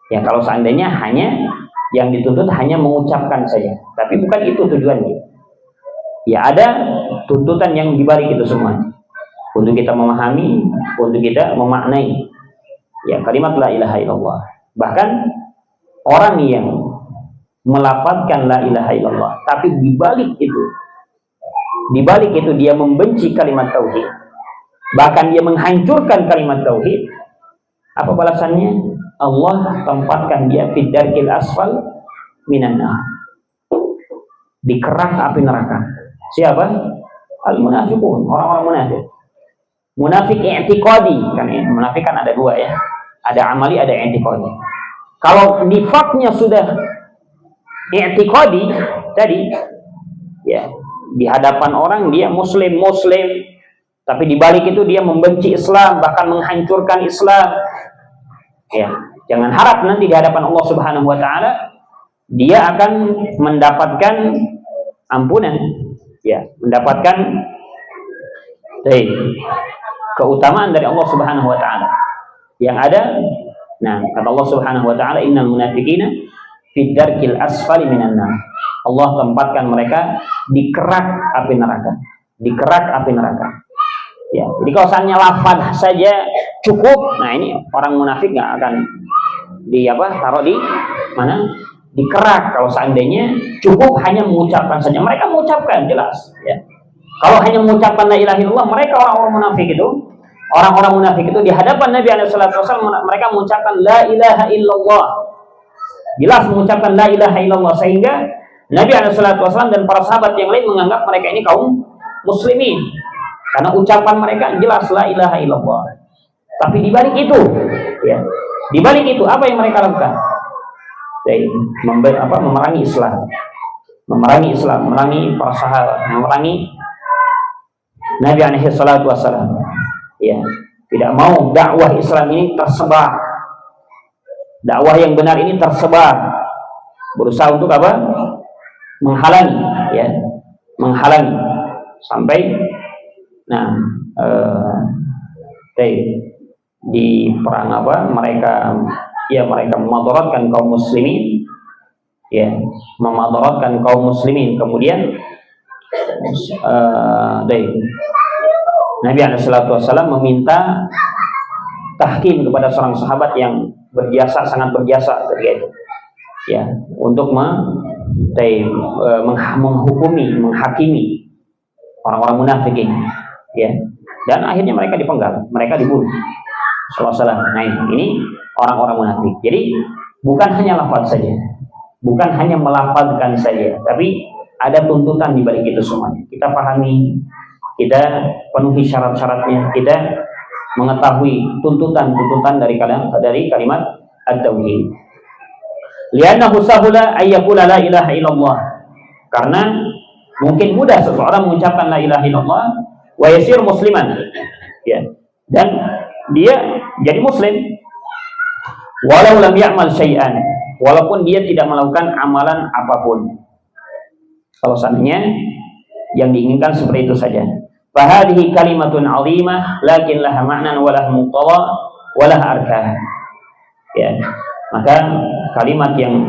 Ya, kalau seandainya hanya yang dituntut hanya mengucapkan saja, tapi bukan itu tujuannya. Ya, ada tuntutan yang dibalik itu semua untuk kita memahami, untuk kita memaknai, ya, kalimat la ilaha illallah. Bahkan orang yang melafazkan la ilaha illallah, tapi dibalik itu dia membenci kalimat tauhid, bahkan dia menghancurkan kalimat tauhid, apa balasannya? Allah tempatkan dia fid darkil asfal minan nar, di kerak api neraka. Siapa? Al munafiqun, orang-orang munafik. Munafik i'tiqadi, kan ya? Munafik kan ada dua, ya. Ada amali, ada i'tiqadi. Kalau nifaknya sudah i'tiqadi tadi, ya, di hadapan orang dia muslim, tapi di balik itu dia membenci Islam, bahkan menghancurkan Islam. Ya, jangan harap nanti di hadapan Allah Subhanahu wa taala dia akan mendapatkan ampunan, ya, mendapatkan keutamaan dari Allah Subhanahu wa taala. Yang ada, nah, kata Allah Subhanahu wa taala, innal munafiqina fid darkil asfali minan nar. Allah tempatkan mereka di kerak api neraka, di kerak api neraka. Ya, jadi kalau misalnya lafaz saja cukup, nah ini orang munafik nggak akan taruh di mana? Di kerak. Kalau seandainya cukup hanya mengucapkan saja, mereka mengucapkan jelas ya. Kalau hanya mengucapkan la ilaha illallah, mereka orang-orang munafik itu di hadapan Nabi SAW mereka mengucapkan la ilaha illallah, jelas mengucapkan la ilaha illallah, sehingga Nabi SAW dan para sahabat yang lain menganggap mereka ini kaum muslimin karena ucapan mereka jelas la ilaha illallah. Tapi di balik itu ya, di balik itu apa yang mereka lakukan? Memerangi Islam, memerangi para sahabat, memerangi Nabi SAW. Ya, tidak mau dakwah Islam ini tersebar, dakwah yang benar ini tersebar, berusaha untuk apa? Menghalangi, ya, menghalangi sampai, di perang mereka memadaratkan kaum muslimin, ya, memadaratkan kaum muslimin. Kemudian Nabi SAW meminta tahkim kepada seorang sahabat yang sangat berjasa ketika itu, ya, untuk menghakimi orang-orang munafik ini, ya, dan akhirnya mereka dipenggal, mereka dibunuh. Nah, ini orang-orang munafik. Jadi bukan hanya lafaz saja, bukan hanya melafazkan saja, tapi ada tuntutan di balik itu semuanya. Kita pahami, kita penuhi syarat-syaratnya, kita mengetahui tuntutan-tuntutan dari kalimat at-tauhid. Li'annahu sahula ayyaqula la ilaha illallah. Karena mungkin mudah seseorang mengucapkan la ilaha illallah wa yasir musliman, ya, dan dia jadi muslim walau lam ya'mal syai'an, walaupun dia tidak melakukan amalan apapun. Kalau seandainya yang diinginkan seperti itu saja. Fahadhihi kalimatun 'azimah lakin laha ma'nan wa laha muqtawa wa laha arkan. Ya. Maka kalimat yang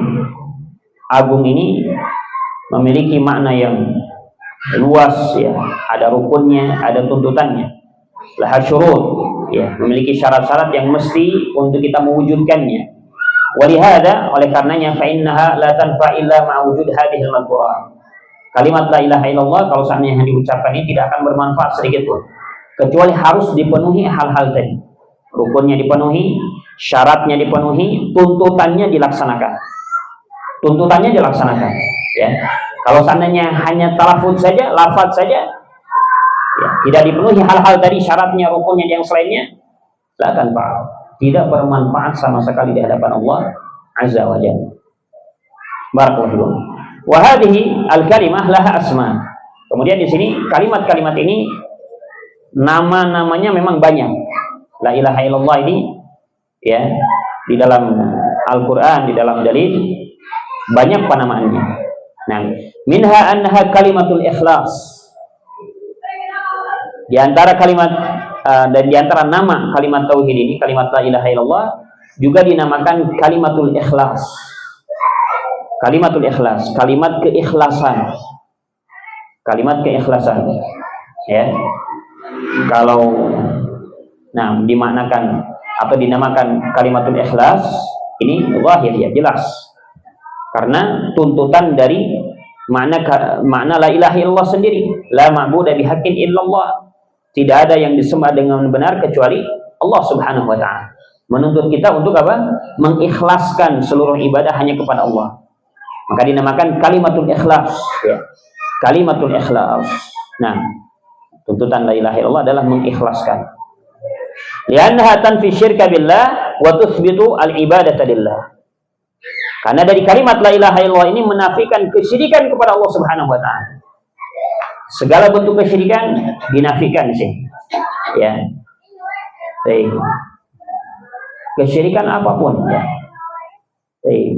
agung ini memiliki makna yang luas, ya, ada rukunnya, ada tuntutannya. Laha syurut, ya, memiliki syarat-syarat yang mesti untuk kita mewujudkannya. Walihada, oleh karenanya, fa innaha la tanfa illa ma'a wujud hadhihi al-madhkurah. Kalimat la ilaha illallah kalau seandainya yang diucapkan ini tidak akan bermanfaat sedikit pun, kecuali harus dipenuhi hal-hal tadi. Rukunnya dipenuhi, syaratnya dipenuhi, tuntutannya dilaksanakan. Tuntutannya dilaksanakan, ya. Kalau seandainya hanya talafuz saja, lafaz saja, ya, tidak dipenuhi hal-hal tadi, syaratnya, rukunnya, yang selainnya, la tanfa, tidak bermanfaat sama sekali di hadapan Allah Azza wa Jalla. Barakallahu. Wa hadhihi al-kalimah laha asma. Kemudian di sini kalimat-kalimat ini nama-namanya memang banyak. La ilaha illallah ini, ya, di dalam Al-Qur'an, di dalam dalil banyak penamaannya. Nah, minha annaha kalimatul ikhlas. Di antara kalimat dan di antara nama kalimat tauhid ini, kalimat la ilaha illallah, juga dinamakan kalimatul ikhlas. Kalimatul ikhlas, kalimat keikhlasan. Kalimat keikhlasan. Ya. Kalau dimaknakan atau dinamakan kalimatul ikhlas, ini zahir, ya, jelas. Karena tuntutan dari makna la ilaha illallah sendiri, la ma'budu bihaqqin illallah. Tidak ada yang disembah dengan benar kecuali Allah Subhanahu wa taala. Menuntut kita untuk apa? Mengikhlaskan seluruh ibadah hanya kepada Allah. Maka dinamakan kalimatul ikhlas, ya. Kalimatul ikhlas. Nah, tuntutan la ilaha illallah adalah mengikhlaskan. Li'annaha tanfi syirka billah wa tuthbitu al-ibadata lillah. Karena dari kalimat la ilaha illallah ini menafikan kesyirikan kepada Allah Subhanahu wa taala. Segala bentuk kesyirikan dinafikan sih. Ya. Baik. Kesyirikan apapun, ya.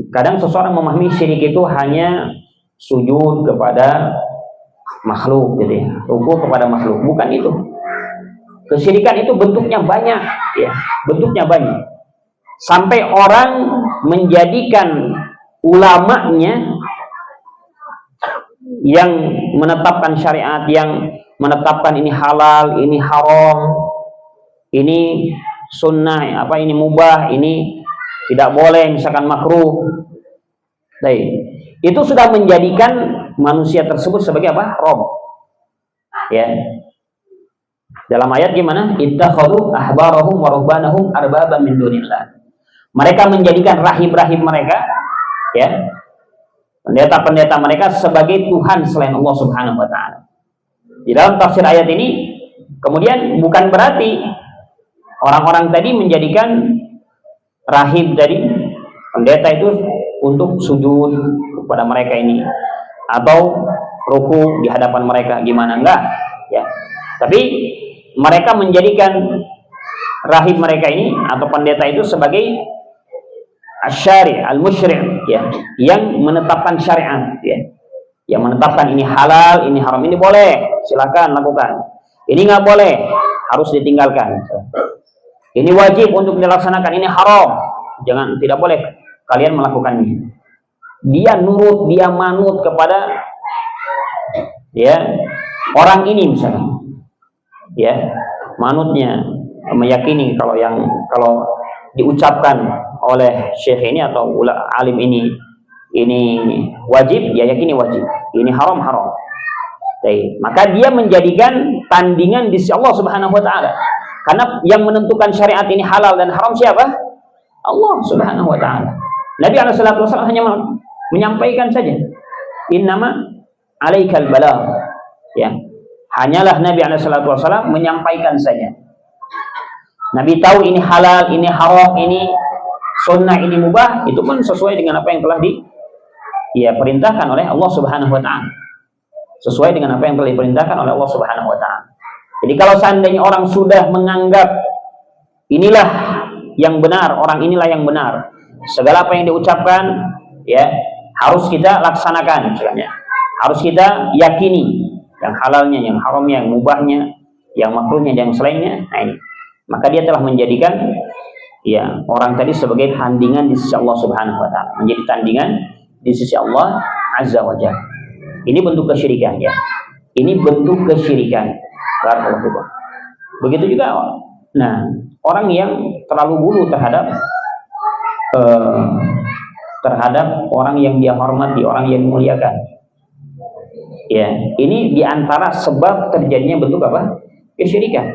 Kadang seseorang memahami syirik itu hanya sujud kepada makhluk, gitu, ya, rukuk kepada makhluk. Bukan itu. Kesyirikan itu bentuknya banyak, ya, bentuknya banyak. Sampai orang menjadikan ulamanya yang menetapkan syariat, yang menetapkan ini halal, ini haram, ini sunnah, ini mubah, ini tidak boleh, misalkan makruh. Baik. Itu sudah menjadikan manusia tersebut sebagai apa? Rob. Ya. Dalam ayat gimana? Ittakhadhu ahbarahum wa ruhbanahum arbaban min dunillah. Mereka menjadikan rahib-rahib mereka, ya, pendeta-pendeta mereka sebagai Tuhan selain Allah Subhanahu wa taala. Di dalam tafsir ayat ini kemudian bukan berarti orang-orang tadi menjadikan rahib dari pendeta itu untuk sujud kepada mereka ini atau ruku di hadapan mereka, gimana, enggak, ya. Tapi mereka menjadikan rahib mereka ini atau pendeta itu sebagai asyari' al-musyri', ya, yang menetapkan syariat, ya, yang menetapkan ini halal, ini haram, ini boleh, silakan lakukan, ini nggak boleh, harus ditinggalkan, ini wajib untuk dilaksanakan, ini haram, jangan, tidak boleh kalian melakukannya. Dia nurut, dia manut kepada, ya, orang ini misalnya, ya, manutnya, meyakini kalau diucapkan oleh syekh ini atau alim ini wajib, dia yakini wajib, ini haram. Jadi, maka dia menjadikan tandingan di sisi Allah Subhanahu wa taala. Karena yang menentukan syariat ini halal dan haram siapa? Allah Subhanahu wa taala. Nabi SAW hanya menyampaikan saja. Innama alaikal balagh. Ya. Hanyalah Nabi SAW menyampaikan saja. Nabi tahu ini halal, ini haram, ini sunnah, ini mubah, itu pun sesuai dengan apa yang telah perintahkan oleh Allah Subhanahu wa taala. Sesuai dengan apa yang telah diperintahkan oleh Allah Subhanahu wa taala. Jadi kalau seandainya orang sudah menganggap inilah yang benar, orang inilah yang benar, segala apa yang diucapkan, ya, harus kita laksanakan misalnya. Harus kita yakini yang halalnya, yang haramnya, yang mubahnya, yang makruhnya, yang selainnya. Nah, ini. Maka dia telah menjadikan, ya, orang tadi sebagai tandingan di sisi Allah Subhanahu wa taala, menjadi tandingan di sisi Allah Azza wa Jalla. Ini bentuk kesyirikan, ya. Ini bentuk kesyirikan. Begitu juga, nah, orang yang terlalu gulu terhadap orang yang dia hormati, orang yang dimuliakan. Ya, ini diantara sebab terjadinya bentuk apa? Kesyirikan.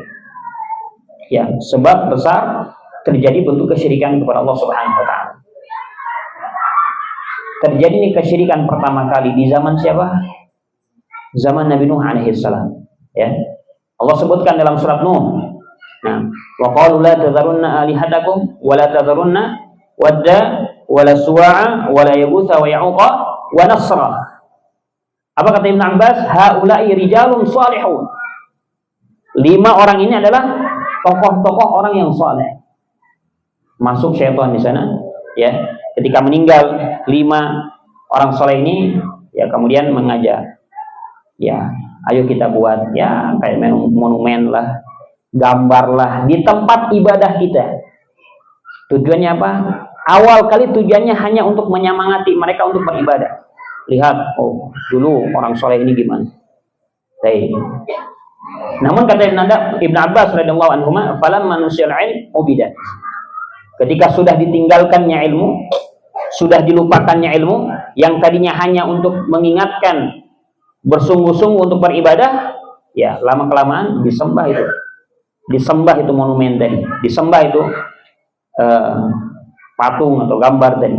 Ya, sebab besar terjadi bentuk kesyirikan kepada Allah Subhanahu wa taala. Terjadi ini kesyirikan pertama kali di zaman siapa? Zaman Nabi Nuh alaihi salam, ya. Allah sebutkan dalam surat Nuh. Nah, wa qalu la tadharunna alihatakum wa la tadharunna wadda wa la suwa'a wa la yaghutha wa ya'uqa wa nasra. Apa kata Ibn Abbas? Haula'i rijalun salihun. 5 orang ini adalah tokoh-tokoh orang yang saleh. Masuk syaitan di sana, ya. Ketika meninggal 5 orang saleh ini, ya, kemudian mengajak, ya, ayo kita buat, ya, kayak monumen lah, gambar lah di tempat ibadah kita. Tujuannya apa? Awal kali tujuannya hanya untuk menyemangati mereka untuk beribadah. Lihat, oh, dulu orang soleh ini gimana. Baik. Namun kata Ibn Abbas radhiyallahu anhu, falamma nusil ilm ubidat. Ketika sudah ditinggalkannya ilmu, sudah dilupakannya ilmu, yang tadinya hanya untuk mengingatkan, bersungguh-sungguh untuk beribadah, ya, lama-kelamaan disembah itu monumen tadi, disembah itu patung atau gambar tadi.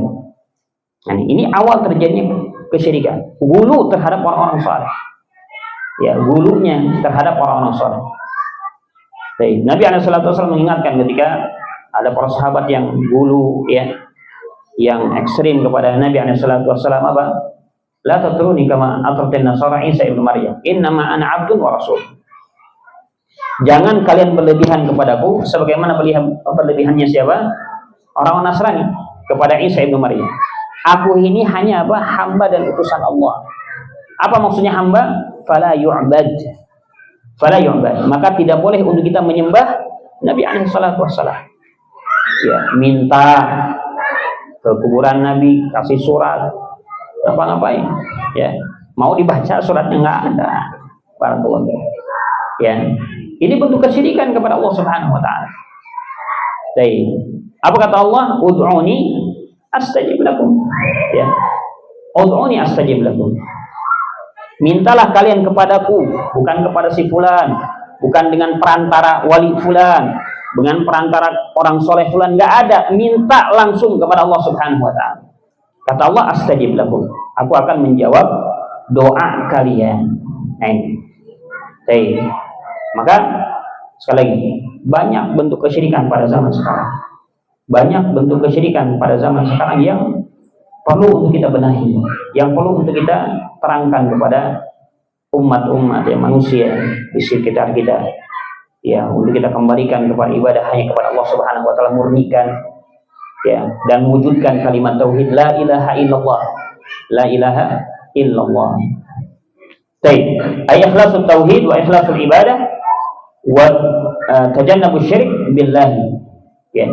Nah, ini awal terjadinya kesyirikan, gulu terhadap orang-orang saleh, ya, gulunya terhadap orang-orang saleh. Baik, Nabi SAW mengingatkan ketika ada para sahabat yang gulu, ya, yang ekstrim kepada Nabi SAW, apa? La tatruni kama atratin nasara Isa ibnu Maryam. Innama ana abdun wa rasul. Jangan kalian berlebihan kepadaku sebagaimana berlebihannya siapa? Orang Nasrani kepada Isa ibnu Maryam. Aku ini hanya apa? Hamba dan utusan Allah. Apa maksudnya hamba? Fala yu'bad. Fala yu'bad. Maka tidak boleh untuk kita menyembah Nabi SAW. Ya, minta ke kuburan Nabi, kasih surat, apa-ngapain, ya, mau dibaca suratnya nggak ada. Barakallahu. Ya, ini bentuk kesyirikan kepada Allah Subhanahu wa taala. Baik. Apa kata Allah? Ud'uni astajib lakum. Ya. Ud'uni astajib lakum. Mintalah kalian kepadaku, bukan kepada si fulan, bukan dengan perantara wali fulan, dengan perantara orang soleh fulan, nggak ada. Minta langsung kepada Allah Subhanahu wa taala. Kata Allah, astajib lakum. Aku akan menjawab doa kalian. Baik. Maka sekali lagi, banyak bentuk kesyirikan pada zaman sekarang. Banyak bentuk kesyirikan pada zaman sekarang yang perlu untuk kita benahi, yang perlu untuk kita terangkan kepada umat-umat yang manusia di sekitar kita, ya, untuk kita kembalikan kepada ibadah hanya kepada Allah Subhanahu wa taala, murnikan, ya, dan wujudkan kalimat tauhid la ilaha illallah, la ilaha illallah. Baik, ikhlasul tauhid wa ikhlasul ibadah wa tajannabus syirik billahi. Ya.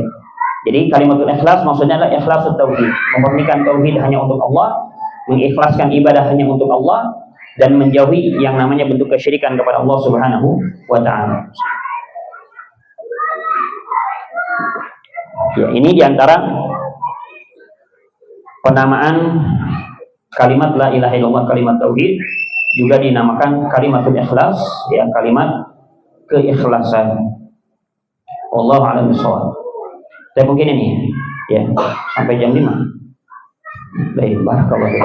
Jadi kalimatul ikhlas maksudnya adalah ikhlasul tauhid, memurnikan tauhid hanya untuk Allah, mengikhlaskan ibadah hanya untuk Allah, dan menjauhi yang namanya bentuk kesyirikan kepada Allah Subhanahu wa taala. Ya, ini diantara penamaan kalimat la ilaha illallah, kalimat tauhid, juga dinamakan kalimatul ikhlas, ya, kalimat keikhlasan. Wallahu a'lam bishawab. Saya mungkin ini, ya, sampai jam 5. Baik, barakallahu.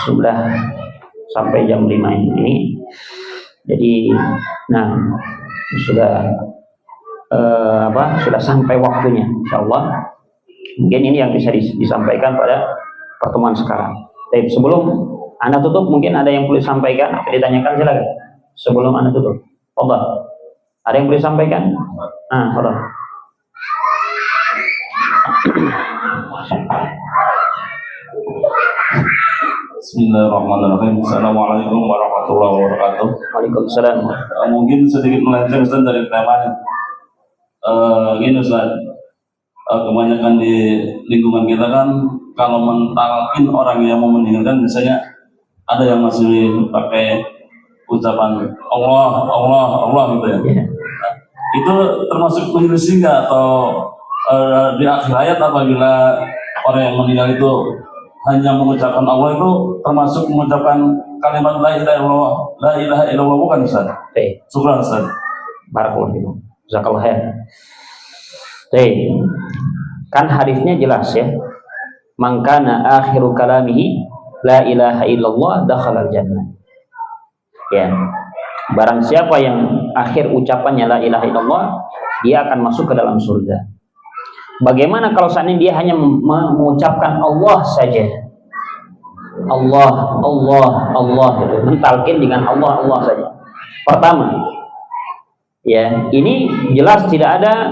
Sudah sampai jam 5 ini. Jadi, nah, sudah sudah sampai waktunya, insyaallah. Mungkin ini yang bisa disampaikan pada pertemuan sekarang. Tapi sebelum Anda tutup, mungkin ada yang perlu disampaikan atau ditanyakan, silakan. Sebelum Anda tutup, Allah, ada yang perlu disampaikan? Allah. Bismillahirrahmanirrahim. Assalamualaikum warahmatullahi wabarakatuh. Waalaikumsalam. Mungkin sedikit melenceng Ustaz dari temanya. Gini Ustaz, kebanyakan di lingkungan kita kan kalau mentalkin orang yang mau meninggalkan, biasanya ada yang masih pakai ucapan Allah, Allah, Allah gitu ya. Nah, itu termasuk menyelisih nggak, atau di akhir hayat apabila orang yang meninggal itu hanya mengucapkan Allah, itu termasuk mengucapkan kalimat la ilaha illallah, la ilaha illallah, bukan Ustaz? Syukran Ustaz. Barakallahu fikum. Jazakallahu khair. Kan hadisnya jelas ya. Man kana akhiru kalamihi la ilaha illallah dakhalal jannah. Ya. Barang siapa yang akhir ucapannya la ilaha illallah, dia akan masuk ke dalam surga. Bagaimana kalau seandainya dia hanya mengucapkan Allah saja? Allah, Allah, Allah, gitu. Mentalkin dengan Allah, Allah saja. Pertama, ya, ini jelas tidak ada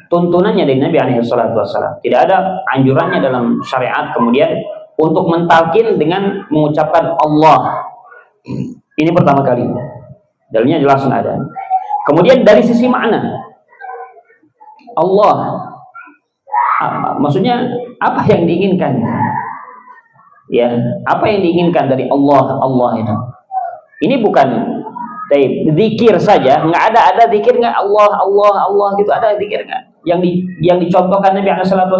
tuntunannya dari Nabi SAW. Tidak ada anjurannya dalam syariat kemudian untuk mentalkin dengan mengucapkan Allah. Ini pertama kali. Dalilnya jelas nggak ada. Kemudian dari sisi makna, Allah, maksudnya apa yang diinginkan? Ya, apa yang diinginkan dari Allah, Allah itu? Ini bukan zikir saja, nggak ada zikir nggak, Allah, Allah, Allah gitu, ada zikir nggak? Yang dicontohkan Nabi SAW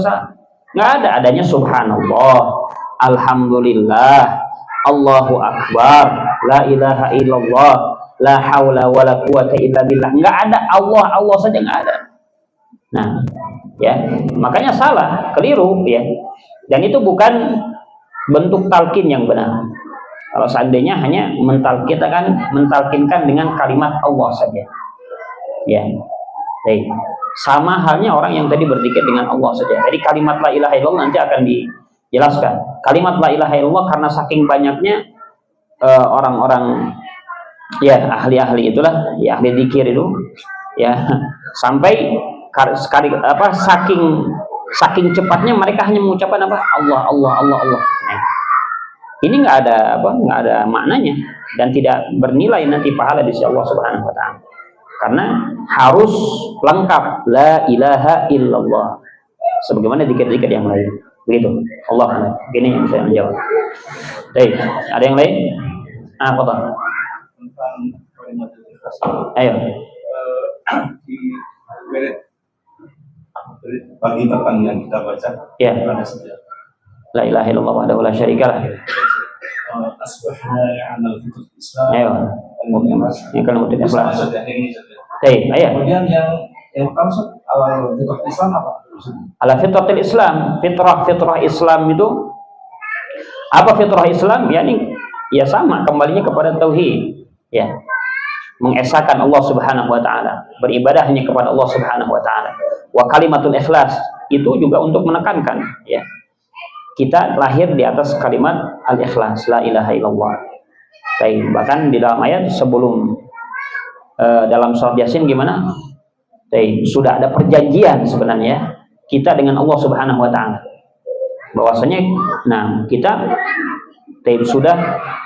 nggak ada, adanya Subhanallah, Alhamdulillah, Allahu Akbar, La ilaha illallah, La haula wala quwata illa billah. Nggak ada Allah, Allah saja nggak ada. Nah, ya, makanya salah, keliru, ya. Dan itu bukan bentuk talqin yang benar. Kalau seandainya hanya mentalkinkan dengan kalimat Allah saja, ya, baik. Sama halnya orang yang tadi berzikir dengan Allah saja. Jadi kalimat la ilaha illallah nanti akan dijelaskan. Kalimat la ilaha illallah karena saking banyaknya orang-orang, ya, ahli-ahli itulah, ya, ahli zikir itu, ya, sampai saking cepatnya mereka hanya mengucapkan apa? Allah, Allah, Allah, Allah. Nah, ini nggak ada maknanya dan tidak bernilai nanti pahala di sisi Allah Subhanahu wa taala. Karena harus lengkap la ilaha illallah sebagaimana zikir-zikir yang lain. Begitu. Allah. Ini yang saya menjawab. Baik, ada yang lain? Apa tuh? Ayo. bagi petang yang kita baca Ya. pada setiap La ilaha illallah wahdahu la syarikalah. asbahna ya'mal fiqh Islam. Ayo. Yang kalau tidak Bisa ikhlas. masuk ya, ini saja. Ayo. Kemudian yang maksud awal fiqh Islam apa? Ala fitratil Islam, fitrah Islam itu apa fitrah Islam? Ya sama, kembalinya kepada tauhid. Ya. Mengesahkan Allah Subhanahu wa taala, beribadah hanya kepada Allah Subhanahu wa taala. Wa kalimatul ikhlas itu juga untuk menekankan, ya. Kita lahir di atas kalimat al-ikhlas, la ilaha illallah. Bahkan di dalam ayat sebelum dalam surat Yasin gimana? Sudah ada perjanjian sebenarnya kita dengan Allah Subhanahu wa taala. Bahwasanya kita sudah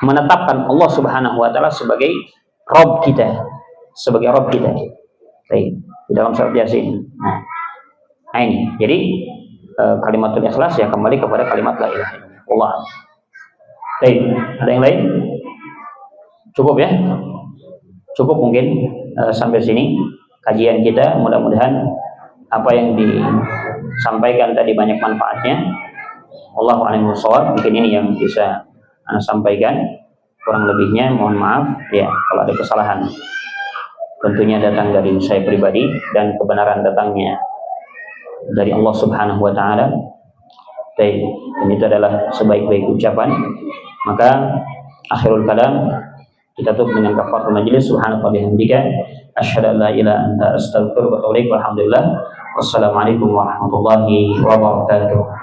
menetapkan Allah Subhanahu wa taala sebagai Rabb kita, di dalam surat Yasin. Nah ini, jadi kalimatul ikhlas ya kembali kepada kalimat la ilaha illallah. Ada yang lain? Cukup ya? Cukup mungkin sampai sini kajian kita. Mudah-mudahan apa yang disampaikan tadi banyak manfaatnya. Allahu a'lam bishawab. Mungkin ini yang bisa sampaikan. Kurang lebihnya mohon maaf ya kalau ada kesalahan. Tentunya datang dari saya pribadi dan kebenaran datangnya dari Allah Subhanahu wa taala. Dan itu adalah sebaik-baik ucapan. Maka akhirul kalam kita tutup dengan kafaratul majlis. Subhanallah bihamdika asyhadu an la ilaha illa anta astaghfiruka wa atubu ilaik. Walhamdulillah. Wassalamualaikum warahmatullahi wabarakatuh.